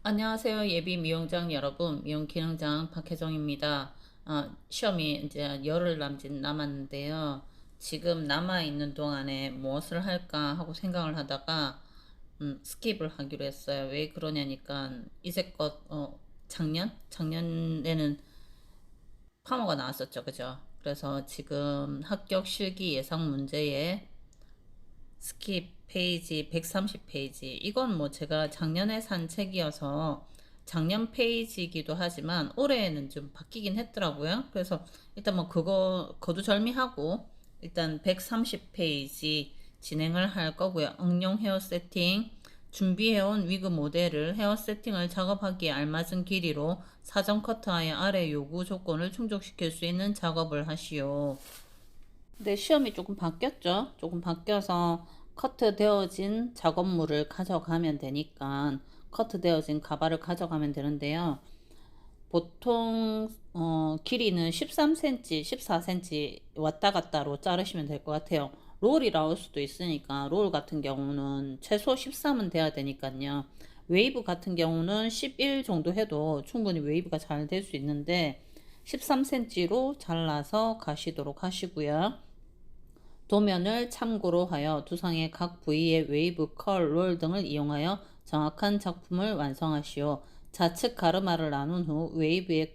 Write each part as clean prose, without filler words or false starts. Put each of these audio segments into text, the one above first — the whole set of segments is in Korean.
안녕하세요. 예비 미용장 여러분, 미용 기능장 박혜정입니다. 시험이 이제 열흘 남짓 남았는데요. 지금 남아있는 동안에 무엇을 할까 하고 생각을 하다가, 스킵을 하기로 했어요. 왜 그러냐니까, 이제껏, 작년에는 파머가 나왔었죠. 그죠? 그래서 지금 합격 실기 예상 문제에 스킵 페이지 130페이지. 이건 뭐 제가 작년에 산 책이어서 작년 페이지이기도 하지만 올해에는 좀 바뀌긴 했더라고요. 그래서 일단 뭐 그거 거두절미하고 일단 130페이지 진행을 할 거고요. 응용 헤어 세팅, 준비해온 위그 모델을 헤어 세팅을 작업하기에 알맞은 길이로 사전 커트하여 아래 요구 조건을 충족시킬 수 있는 작업을 하시오. 근데 시험이 조금 바뀌었죠. 조금 바뀌어서 커트되어진 작업물을 가져가면 되니까 커트되어진 가발을 가져가면 되는데요. 보통 길이는 13cm, 14cm 왔다 갔다로 자르시면 될 것 같아요. 롤이 나올 수도 있으니까 롤 같은 경우는 최소 13은 돼야 되니까요. 웨이브 같은 경우는 11 정도 해도 충분히 웨이브가 잘 될 수 있는데 13cm로 잘라서 가시도록 하시고요. 도면을 참고로 하여 두상의 각 부위의 웨이브, 컬, 롤 등을 이용하여 정확한 작품을 완성하시오. 좌측 가르마를 나눈 후 웨이브에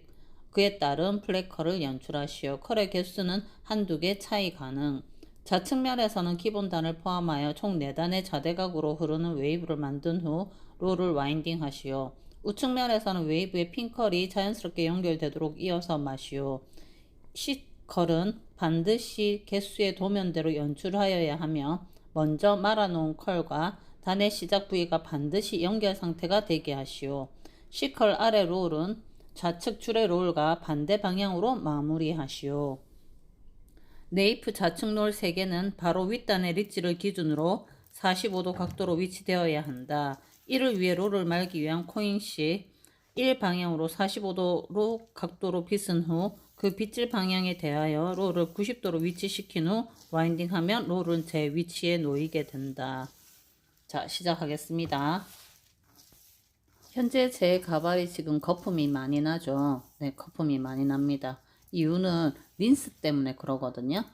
그에 따른 플래커를 연출하시오. 컬의 개수는 한두 개 차이 가능. 좌측면에서는 기본단을 포함하여 총 4단의 좌대각으로 흐르는 웨이브를 만든 후 롤을 와인딩 하시오. 우측면에서는 웨이브의 핀컬이 자연스럽게 연결되도록 이어서 마시오. C컬은 반드시 개수의 도면대로 연출하여야 하며 먼저 말아놓은 컬과 단의 시작 부위가 반드시 연결 상태가 되게 하시오. C컬 아래 롤은 좌측 줄의 롤과 반대 방향으로 마무리하시오. 네이프 좌측 롤 3개는 바로 윗단의 리지를 기준으로 45도 각도로 위치되어야 한다. 이를 위해 롤을 말기 위한 코인시 1방향으로 45도로 각도로 빗은 후 그 빗질 방향에 대하여 롤을 90도로 위치시킨 후 와인딩하면 롤은 제 위치에 놓이게 된다. 자, 시작하겠습니다. 현재 제 가발이 지금 거품이 많이 나죠. 네, 거품이 많이 납니다. 이유는 린스 때문에 그러거든요.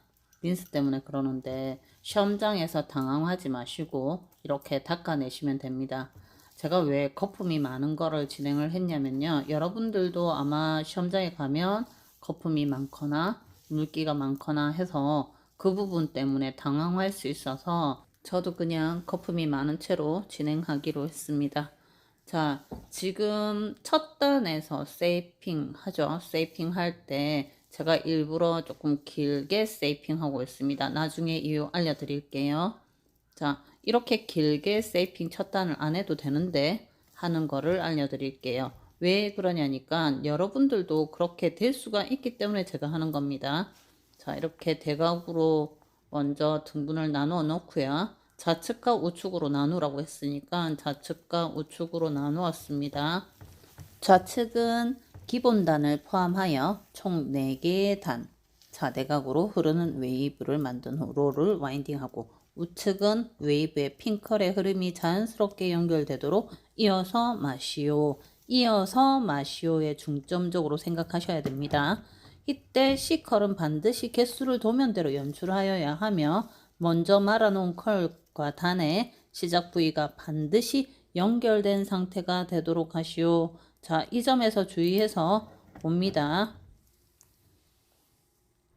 린스 때문에 그러는데 시험장에서 당황하지 마시고 이렇게 닦아내시면 됩니다. 제가 왜 거품이 많은 거를 진행을 했냐면요. 여러분들도 아마 시험장에 가면 거품이 많거나 물기가 많거나 해서 그 부분 때문에 당황할 수 있어서 저도 그냥 거품이 많은 채로 진행하기로 했습니다. 자, 지금 첫 단에서 세이핑 하죠. 세이핑 할 때 제가 일부러 조금 길게 세이핑 하고 있습니다. 나중에 이유 알려드릴게요. 자, 이렇게 길게 세이핑 첫 단을 안 해도 되는데 하는 거를 알려드릴게요. 왜 그러냐니까 여러분들도 그렇게 될 수가 있기 때문에 제가 하는 겁니다. 자, 이렇게 대각으로 먼저 등분을 나누어 놓고요. 좌측과 우측으로 나누라고 했으니까 좌측과 우측으로 나누었습니다. 좌측은 기본단을 포함하여 총 4개의 단, 좌대각으로 흐르는 웨이브를 만든 후 롤을 와인딩하고 우측은 웨이브의 핑컬의 흐름이 자연스럽게 연결되도록 이어서 마시오. 이어서 마시오에 중점적으로 생각하셔야 됩니다. 이때 C컬은 반드시 개수를 도면대로 연출하여야 하며 먼저 말아놓은 컬과 단의 시작 부위가 반드시 연결된 상태가 되도록 하시오. 자, 이 점에서 주의해서 봅니다.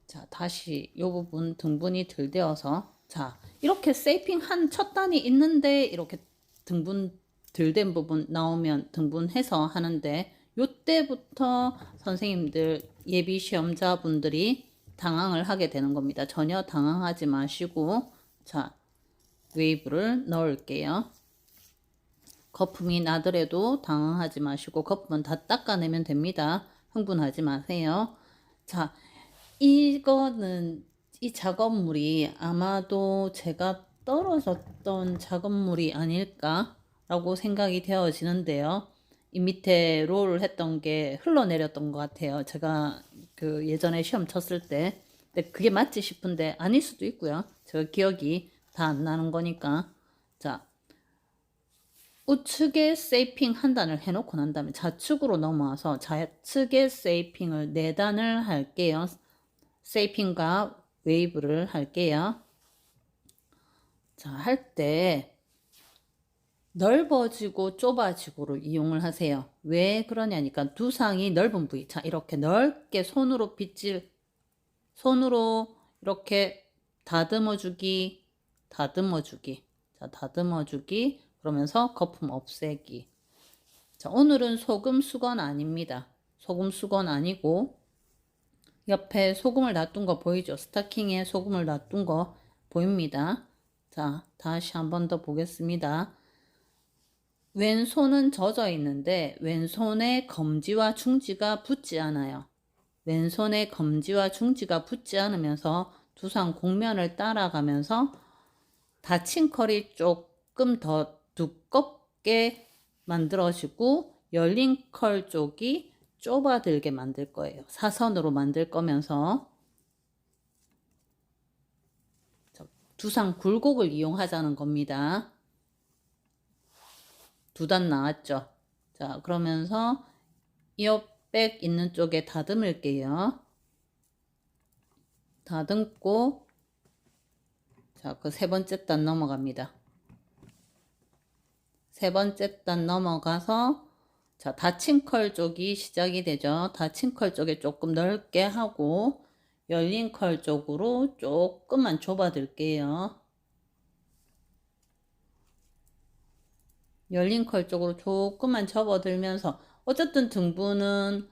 자, 다시 이 부분 등분이 덜 되어서 자, 이렇게 세이핑 한 첫 단이 있는데 이렇게 등분 덜 된 부분 나오면 등분해서 하는데 요때부터 선생님들 예비 시험자분들이 당황을 하게 되는 겁니다. 전혀 당황하지 마시고 자, 웨이브를 넣을게요. 거품이 나더라도 당황하지 마시고 거품은 다 닦아내면 됩니다. 흥분하지 마세요. 자, 이거는 이 작업물이 아마도 제가 떨어졌던 작업물이 아닐까라고 생각이 되어지는데요. 이 밑에 롤 했던 게 흘러내렸던 것 같아요. 제가 그 예전에 시험 쳤을 때. 근데 그게 맞지 싶은데 아닐 수도 있고요. 제가 기억이 다 안 나는 거니까. 자, 우측에 세이핑 한 단을 해놓고 난 다음에 좌측으로 넘어와서 좌측에 세이핑을 4단을 할게요. 세이핑과 웨이브를 할게요. 자, 할 때 넓어지고 좁아지고를 이용을 하세요. 왜 그러냐니까 두상이 넓은 부위. 자, 이렇게 넓게 손으로 빗질, 손으로 이렇게 다듬어주기, 다듬어주기. 자, 다듬어주기. 그러면서 거품 없애기. 자, 오늘은 소금 수건 아닙니다. 소금 수건 아니고 옆에 소금을 놔둔 거 보이죠? 스타킹에 소금을 놔둔 거 보입니다. 자, 다시 한 번 더 보겠습니다. 왼손은 젖어 있는데 왼손에 검지와 중지가 붙지 않아요. 왼손에 검지와 중지가 붙지 않으면서 두상 곡면을 따라가면서 닫힌 컬이 조금 더 두껍게 만들어지고 열린 컬 쪽이 좁아들게 만들 거예요. 사선으로 만들 거면서 두상 굴곡을 이용하자는 겁니다. 2단 나왔죠. 자, 그러면서 이어백 있는 쪽에 다듬을게요. 다듬고 자, 그 3번째 단 넘어갑니다. 3번째 단 넘어가서 자, 닫힌 컬 쪽이 시작이 되죠. 닫힌 컬 쪽에 조금 넓게 하고 열린 컬 쪽으로 조금만 좁아들게요. 열린 컬 쪽으로 조금만 접어들면서 어쨌든 등분은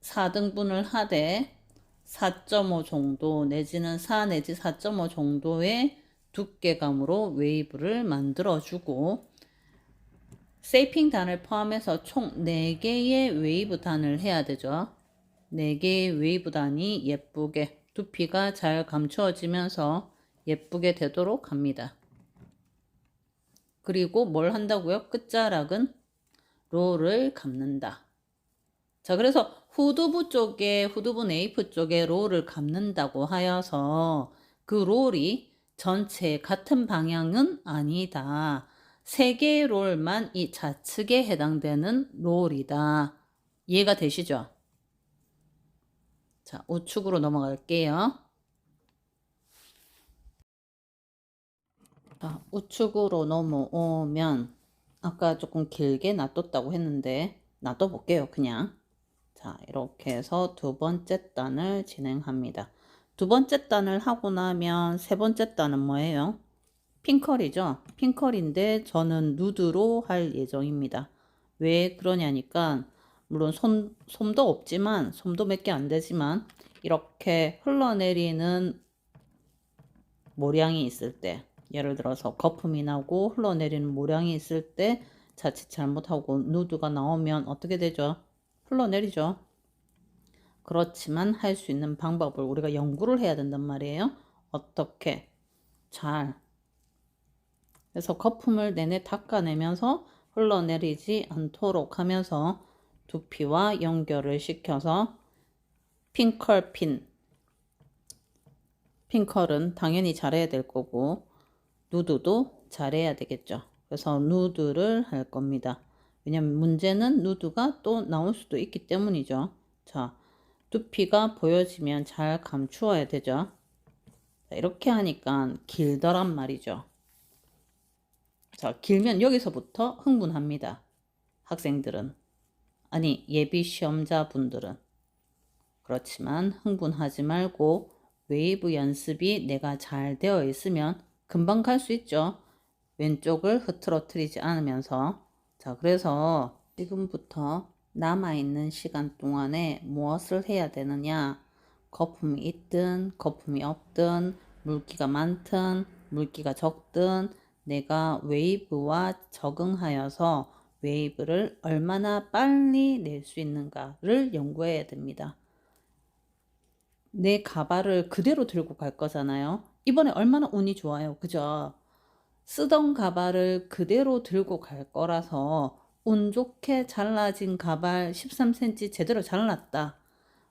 4등분을 하되 4.5 정도 내지는 4 내지 4.5 정도의 두께감으로 웨이브를 만들어주고 세이핑 단을 포함해서 총 4개의 웨이브 단을 해야 되죠. 4개의 웨이브 단이 예쁘게 두피가 잘 감추어지면서 예쁘게 되도록 합니다. 그리고 뭘 한다고요? 끝자락은 롤을 감는다. 자, 그래서 후두부 쪽에, 후두부 네이프 쪽에 롤을 감는다고 하여서 그 롤이 전체 같은 방향은 아니다. 3개의 롤만 이 좌측에 해당되는 롤이다. 이해가 되시죠? 자, 우측으로 넘어갈게요. 자, 우측으로 넘어오면 아까 조금 길게 놔뒀다고 했는데 놔둬볼게요, 그냥. 자, 이렇게 해서 2번째 단을 진행합니다. 2번째 단을 하고 나면 3번째 단은 뭐예요? 핑컬이죠. 핑컬인데 저는 누드로 할 예정입니다. 왜 그러냐니까 물론 솜도 없지만 솜도 몇 개 안 되지만 이렇게 흘러내리는 모량이 있을 때 예를 들어서 거품이 나고 흘러내리는 모량이 있을 때 자칫 잘못하고 누드가 나오면 어떻게 되죠? 흘러내리죠. 그렇지만 할 수 있는 방법을 우리가 연구를 해야 된단 말이에요. 어떻게? 잘. 그래서 거품을 내내 닦아내면서 흘러내리지 않도록 하면서 두피와 연결을 시켜서 핑컬은 당연히 잘해야 될 거고 누드도 잘해야 되겠죠. 그래서 누드를 할 겁니다. 왜냐면 문제는 누드가 또 나올 수도 있기 때문이죠. 자, 두피가 보여지면 잘 감추어야 되죠. 자, 이렇게 하니까 길더란 말이죠. 자, 길면 여기서부터 흥분합니다. 학생들은. 아니, 예비 시험자분들은. 그렇지만 흥분하지 말고 웨이브 연습이 내가 잘 되어 있으면 금방 갈 수 있죠. 왼쪽을 흐트러뜨리지 않으면서. 자, 그래서 지금부터 남아있는 시간 동안에 무엇을 해야 되느냐? 거품이 있든 거품이 없든 물기가 많든 물기가 적든 내가 웨이브와 적응하여서 웨이브를 얼마나 빨리 낼 수 있는가를 연구해야 됩니다. 내 가발을 그대로 들고 갈 거잖아요. 이번에 얼마나 운이 좋아요. 그죠? 쓰던 가발을 그대로 들고 갈 거라서 운 좋게 잘라진 가발 13cm 제대로 잘랐다.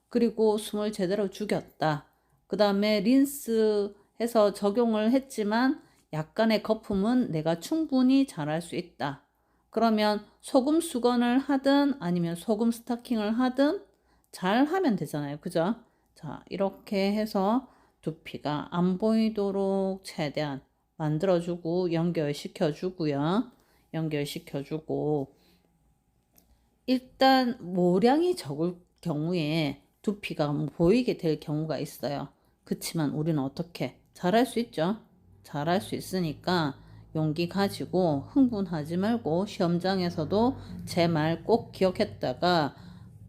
그리고 숨을 제대로 죽였다. 그 다음에 린스해서 적용을 했지만 약간의 거품은 내가 충분히 잘할 수 있다. 그러면 소금 수건을 하든 아니면 소금 스타킹을 하든 잘 하면 되잖아요. 그죠? 자, 이렇게 해서 두피가 안 보이도록 최대한 만들어주고 연결시켜주고요. 연결시켜주고 일단 모량이 적을 경우에 두피가 보이게 될 경우가 있어요. 그치만 우리는 어떻게 잘할 수 있죠? 잘할 수 있으니까 용기 가지고 흥분하지 말고 시험장에서도 제 말 꼭 기억했다가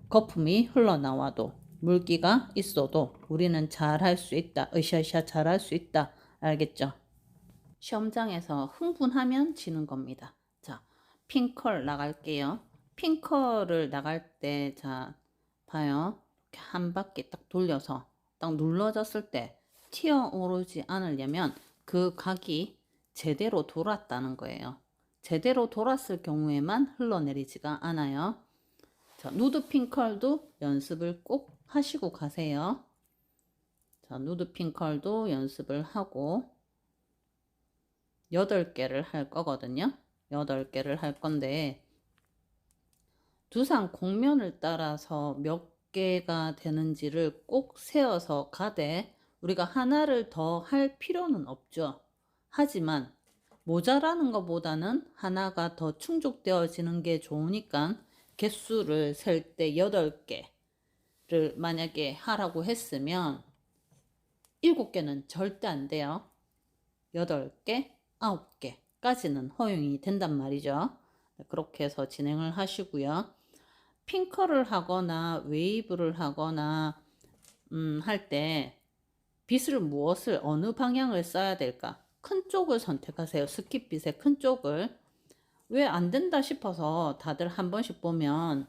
거품이 흘러나와도 물기가 있어도 우리는 잘할 수 있다. 으쌰으쌰 잘할 수 있다. 알겠죠? 시험장에서 흥분하면 지는 겁니다. 자, 핑컬 나갈게요. 핑컬을 나갈 때, 자, 봐요. 이렇게 한 바퀴 딱 돌려서 딱 눌러졌을 때 튀어오르지 않으려면 그 각이 제대로 돌았다는 거예요. 제대로 돌았을 경우에만 흘러내리지가 않아요. 자, 누드 핑컬도 연습을 꼭 하시고 가세요. 자, 누드 핑컬도 연습을 하고 8개를 할 거거든요. 8개를 할 건데 두상 곡면을 따라서 몇 개가 되는지를 꼭 세어서 가되 우리가 하나를 더 할 필요는 없죠. 하지만 모자라는 것보다는 하나가 더 충족되어지는 게 좋으니까 개수를 셀 때 8개를 만약에 하라고 했으면 7개는 절대 안 돼요. 8개, 9개까지는 허용이 된단 말이죠. 그렇게 해서 진행을 하시고요. 핑커를 하거나 웨이브를 하거나 할 때 빗을 무엇을 어느 방향을 써야 될까? 큰 쪽을 선택하세요. 스킵빗의 큰 쪽을. 왜 안 된다 싶어서 다들 한 번씩 보면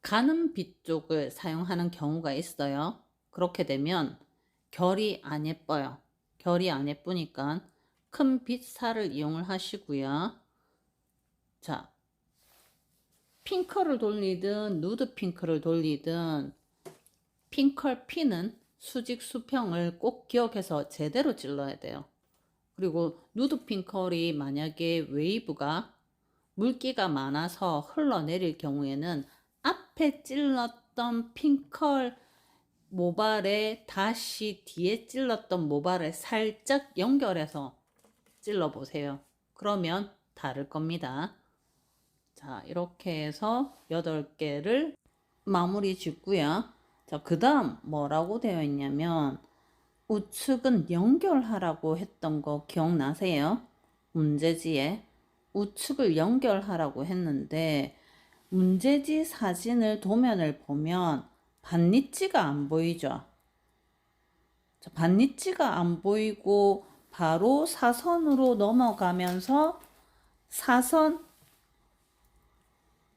가는 빗 쪽을 사용하는 경우가 있어요. 그렇게 되면 결이 안 예뻐요. 결이 안 예쁘니까 큰 빗살을 이용을 하시고요. 자, 핑크를 돌리든 누드 핑크를 돌리든 핑컬 피는 수직 수평을 꼭 기억해서 제대로 찔러야 돼요. 그리고 누드 핑컬이 만약에 웨이브가 물기가 많아서 흘러내릴 경우에는 앞에 찔렀던 핑컬 모발에 다시 뒤에 찔렀던 모발을 살짝 연결해서 찔러 보세요. 그러면 다를 겁니다. 자, 이렇게 해서 8개를 마무리 짓고요. 자, 그 다음 뭐라고 되어 있냐면 우측은 연결하라고 했던 거 기억나세요? 문제지에 우측을 연결하라고 했는데 문제지 사진을 도면을 보면 반니찌가 안 보이죠? 자, 반니찌가 안 보이고 바로 사선으로 넘어가면서 사선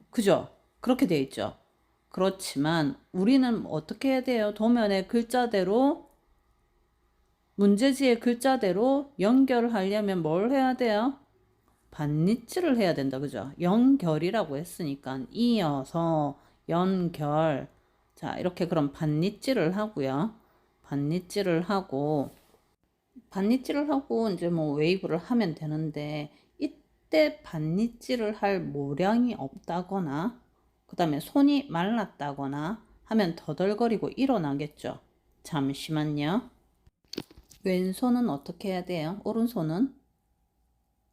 그죠? 그렇게 되어 있죠. 그렇지만 우리는 어떻게 해야 돼요? 도면의 글자대로 문제지의 글자대로 연결을 하려면 뭘 해야 돼요? 반니찌를 해야 된다. 그죠? 연결이라고 했으니까 이어서 연결. 자, 이렇게 그럼 반니찌를 하고요. 반니찌를 하고 이제 뭐 웨이브를 하면 되는데 이때 반니찌를 할 모량이 없다거나 그 다음에 손이 말랐다거나 하면 더덜거리고 일어나겠죠. 잠시만요. 왼손은 어떻게 해야 돼요? 오른손은?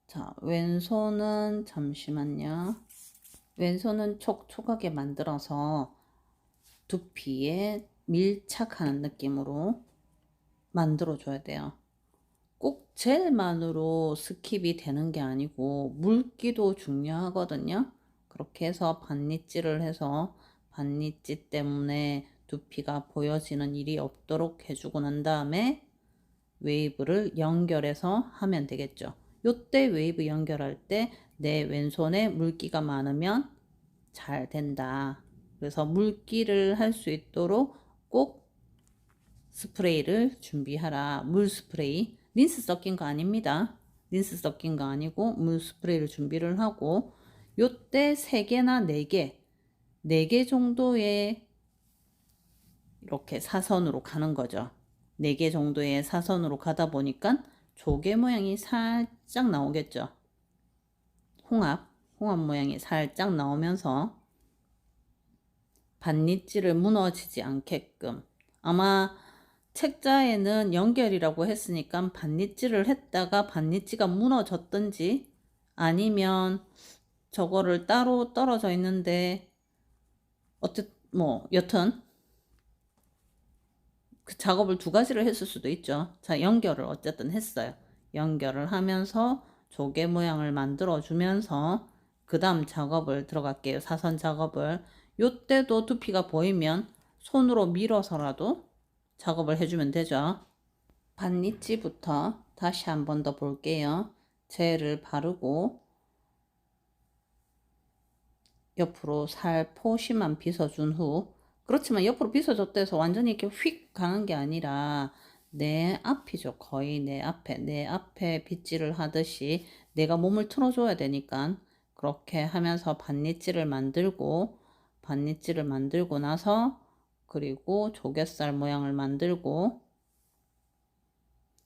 자, 왼손은 잠시만요. 왼손은 촉촉하게 만들어서 두피에 밀착하는 느낌으로 만들어줘야 돼요. 꼭 젤만으로 스킵이 되는 게 아니고 물기도 중요하거든요. 그렇게 해서 반니찌를 해서 반니찌 때문에 두피가 보여지는 일이 없도록 해주고 난 다음에 웨이브를 연결해서 하면 되겠죠. 요때 웨이브 연결할 때 내 왼손에 물기가 많으면 잘 된다. 그래서 물기를 할 수 있도록 꼭 스프레이를 준비하라. 물 스프레이. 린스 섞인 거 아닙니다. 린스 섞인 거 아니고 물 스프레이를 준비를 하고 요때 3개나 4개 4개 정도의 이렇게 사선으로 가는 거죠. 4개 정도의 사선으로 가다 보니까 조개 모양이 살짝 나오겠죠. 홍합 모양이 살짝 나오면서 반니찌를 무너지지 않게끔, 아마 책자에는 연결이라고 했으니까 반니찌를 했다가 반니찌가 무너졌든지 아니면 저거를 따로 떨어져 있는데 뭐 여튼 그 작업을 두 가지를 했을 수도 있죠. 자, 연결을 어쨌든 했어요. 연결을 하면서 조개 모양을 만들어 주면서 그 다음 작업을 들어갈게요. 사선 작업을. 요때도 두피가 보이면 손으로 밀어서라도 작업을 해주면 되죠. 반니찌부터 다시 한 번 더 볼게요. 젤을 바르고 옆으로 살포시만 빗어준 후, 그렇지만 옆으로 빗어줬다 해서 완전히 이렇게 휙 가는 게 아니라 내 앞이죠. 거의 내 앞에 빗질을 하듯이 내가 몸을 틀어줘야 되니까 그렇게 하면서 반니찌를 만들고 나서 그리고 조갯살 모양을 만들고,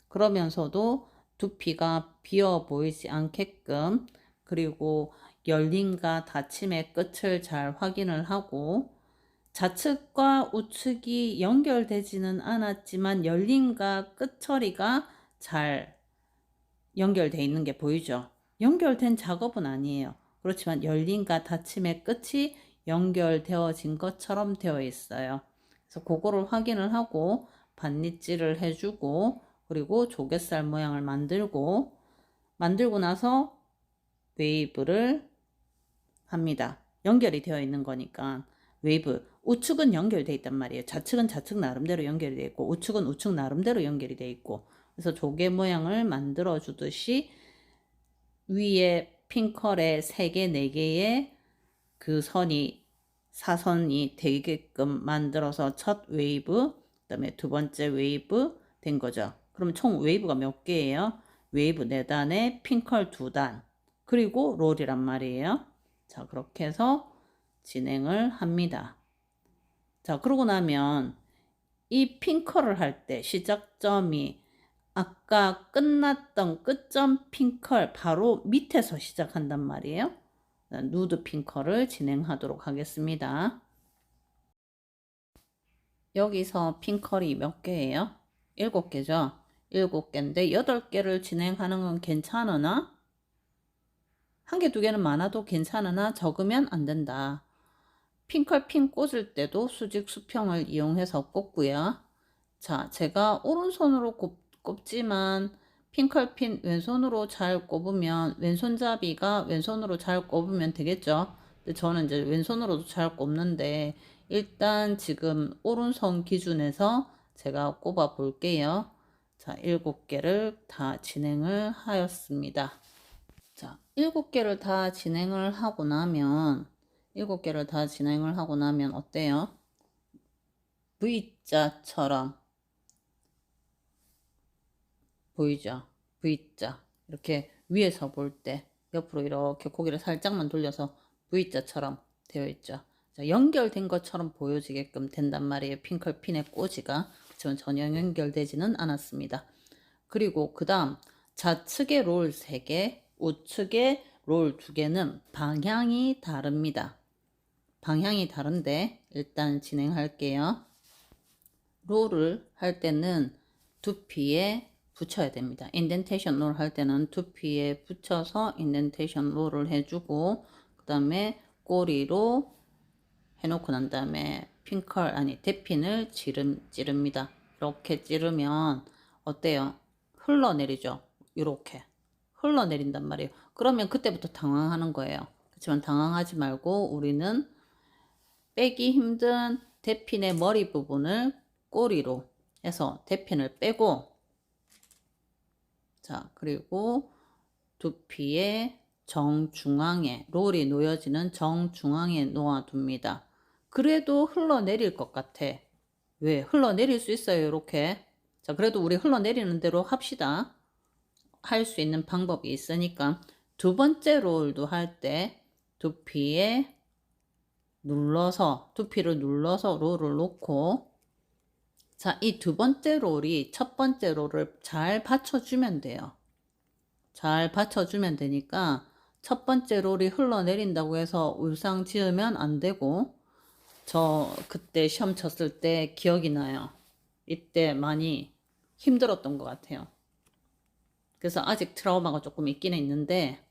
그러면서도 두피가 비어 보이지 않게끔, 그리고 열림과 닫힘의 끝을 잘 확인을 하고, 좌측과 우측이 연결되지는 않았지만 열림과 끝 처리가 잘 연결되어 있는 게 보이죠. 연결된 작업은 아니에요. 그렇지만 열림과 닫힘의 끝이 연결되어진 것처럼 되어 있어요. 그래서 그거를 확인을 하고 반니찌를 해주고, 그리고 조갯살 모양을 만들고 나서 웨이브를 합니다. 연결이 되어 있는 거니까 웨이브, 우측은 연결되어 있단 말이에요. 좌측은 좌측 나름대로 연결이 되어 있고 우측은 우측 나름대로 연결이 되어 있고, 그래서 조개 모양을 만들어 주듯이 위에 핑컬에 3개, 4개의 그 사선이 되게끔 만들어서 첫 웨이브, 그 다음에 두 번째 웨이브 된 거죠. 그럼 총 웨이브가 몇 개예요? 웨이브 4단에 핑컬 2단, 그리고 롤이란 말이에요. 자, 그렇게 해서 진행을 합니다. 자, 그러고 나면 이 핑컬을 할 때 시작점이 아까 끝났던 끝점 핑컬 바로 밑에서 시작한단 말이에요. 누드 핑컬을 진행하도록 하겠습니다. 여기서 핑컬이 몇 개예요? 7개죠? 7개인데 8개를 진행하는 건 괜찮으나, 1개, 2개는 많아도 괜찮으나 적으면 안 된다. 핑컬 핀 꽂을 때도 수직 수평을 이용해서 꽂고요. 자, 제가 오른손으로 꼽지만 핑컬 핀 왼손으로 잘 꼽으면, 왼손잡이가 왼손으로 잘 꼽으면 되겠죠. 근데 저는 이제 왼손으로도 잘 꼽는데 일단 지금 오른손 기준에서 제가 꼽아 볼게요. 자, 7개를 다 진행을 하였습니다. 자, 7개를 다 진행을 하고 나면 어때요? V자처럼 보이죠? V자. 이렇게 위에서 볼 때 옆으로 이렇게 고개를 살짝만 돌려서 V자처럼 되어 있죠. 자, 연결된 것처럼 보여지게끔 된단 말이에요. 핑클 핀의 꽂이가. 그렇지만 전혀 연결되지는 않았습니다. 그리고 그 다음 좌측에 롤 3개, 우측에 롤 2개는 방향이 다릅니다. 방향이 다른데 일단 진행할게요. 롤을 할 때는 두피에 붙여야 됩니다. 인덴테이션 롤 할 때는 두피에 붙여서 인덴테이션 롤을 해주고, 그 다음에 꼬리로 해놓고 난 다음에 대핀을 찌릅니다. 이렇게 찌르면 어때요? 흘러내리죠. 이렇게 흘러내린단 말이에요. 그러면 그때부터 당황하는 거예요. 그렇지만 당황하지 말고 우리는 빼기 힘든 대핀의 머리 부분을 꼬리로 해서 대핀을 빼고, 자, 그리고 두피의 정중앙에, 롤이 놓여지는 정중앙에 놓아둡니다. 그래도 흘러내릴 것 같아. 왜? 흘러내릴 수 있어요, 이렇게. 자, 그래도 우리 흘러내리는 대로 합시다. 할 수 있는 방법이 있으니까. 두 번째 롤도 할 때 두피를 눌러서 롤을 놓고, 자, 이 두 번째 롤이 첫 번째 롤을 잘 받쳐주면 돼요. 잘 받쳐주면 되니까 첫 번째 롤이 흘러내린다고 해서 울상 지으면 안 되고, 저 그때 시험 쳤을 때 기억이 나요. 이때 많이 힘들었던 것 같아요. 그래서 아직 트라우마가 조금 있긴 있는데,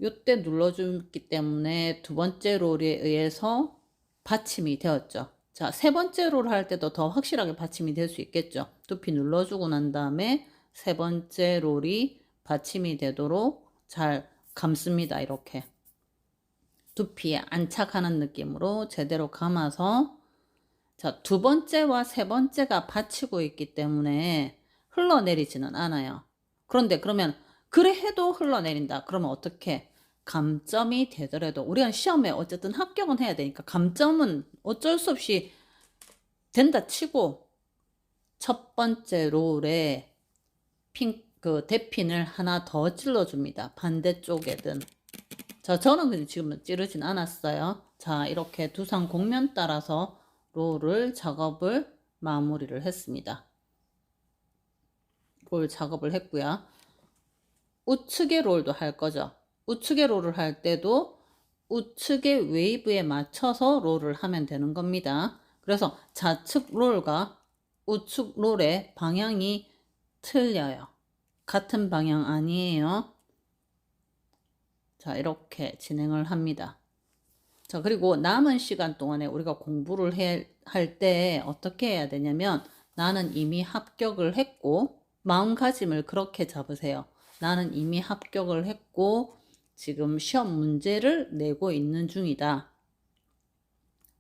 요때 눌러주기 때문에 두 번째 롤에 의해서 받침이 되었죠. 자, 세 번째 롤 할 때도 더 확실하게 받침이 될 수 있겠죠. 두피 눌러주고 난 다음에 세 번째 롤이 받침이 되도록 잘 감습니다. 이렇게 두피에 안착하는 느낌으로 제대로 감아서, 자, 두 번째와 세 번째가 받치고 있기 때문에 흘러내리지는 않아요. 그런데 그러면 그래 해도 흘러내린다. 그러면 어떻게? 감점이 되더라도 우리가 시험에 어쨌든 합격은 해야 되니까 감점은 어쩔 수 없이 된다 치고 첫 번째 롤에 그 대핀을 하나 더 찔러줍니다. 반대쪽에든. 자, 저는 지금 찌르진 않았어요. 자, 이렇게 두상 곡면 따라서 롤을 작업을 마무리를 했습니다. 롤 작업을 했고요. 우측의 롤도 할 거죠. 우측의 롤을 할 때도 우측의 웨이브에 맞춰서 롤을 하면 되는 겁니다. 그래서 좌측 롤과 우측 롤의 방향이 틀려요. 같은 방향 아니에요. 자, 이렇게 진행을 합니다. 자, 그리고 남은 시간 동안에 우리가 공부를 할 때 어떻게 해야 되냐면, 나는 이미 합격을 했고, 마음가짐을 그렇게 잡으세요. 나는 이미 합격을 했고 지금 시험 문제를 내고 있는 중이다.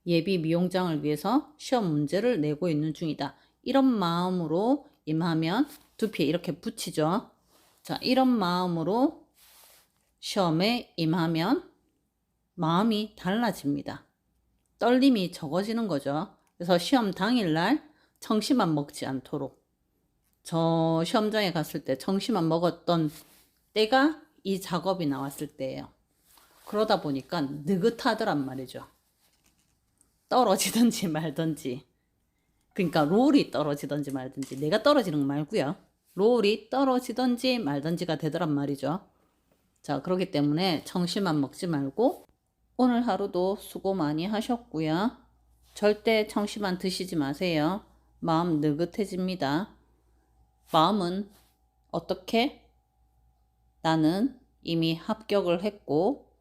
예비 미용장을 위해서 시험 문제를 내고 있는 중이다. 이런 마음으로 임하면 두피에 이렇게 붙이죠. 자, 이런 마음으로 시험에 임하면 마음이 달라집니다. 떨림이 적어지는 거죠. 그래서 시험 당일날 청심환 먹지 않도록. 저 시험장에 갔을 때 청심환 먹었던 때가 이 작업이 나왔을 때예요. 그러다 보니까 느긋하더란 말이죠. 떨어지든지 말든지. 그러니까 롤이 떨어지든지 말든지. 내가 떨어지는 거 말고요. 롤이 떨어지든지 말든지가 되더란 말이죠. 자, 그렇기 때문에 청심환 먹지 말고 오늘 하루도 수고 많이 하셨고요. 절대 청심환 드시지 마세요. 마음 느긋해집니다. 마음은 어떻게? 나는 이미 합격을 했고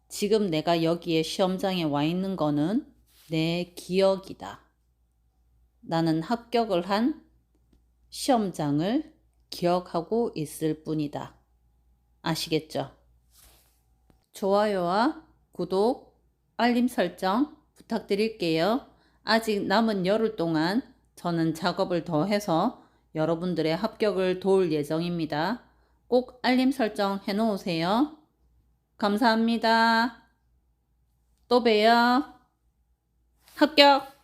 지금 내가 여기에 시험장에 와 있는 거는 내 기억이다. 나는 합격을 한 시험장을 기억하고 있을 뿐이다. 아시겠죠? 좋아요와 구독, 알림 설정 부탁드릴게요. 아직 남은 열흘 동안 저는 작업을 더 해서 여러분들의 합격을 도울 예정입니다. 꼭 알림 설정 해놓으세요. 감사합니다. 또 봬요. 합격!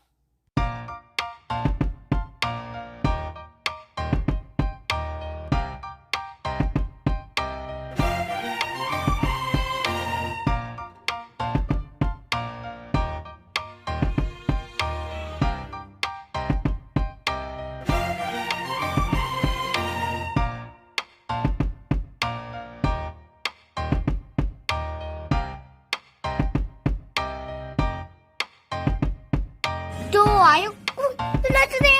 좋아요 꾹 눌러주세요.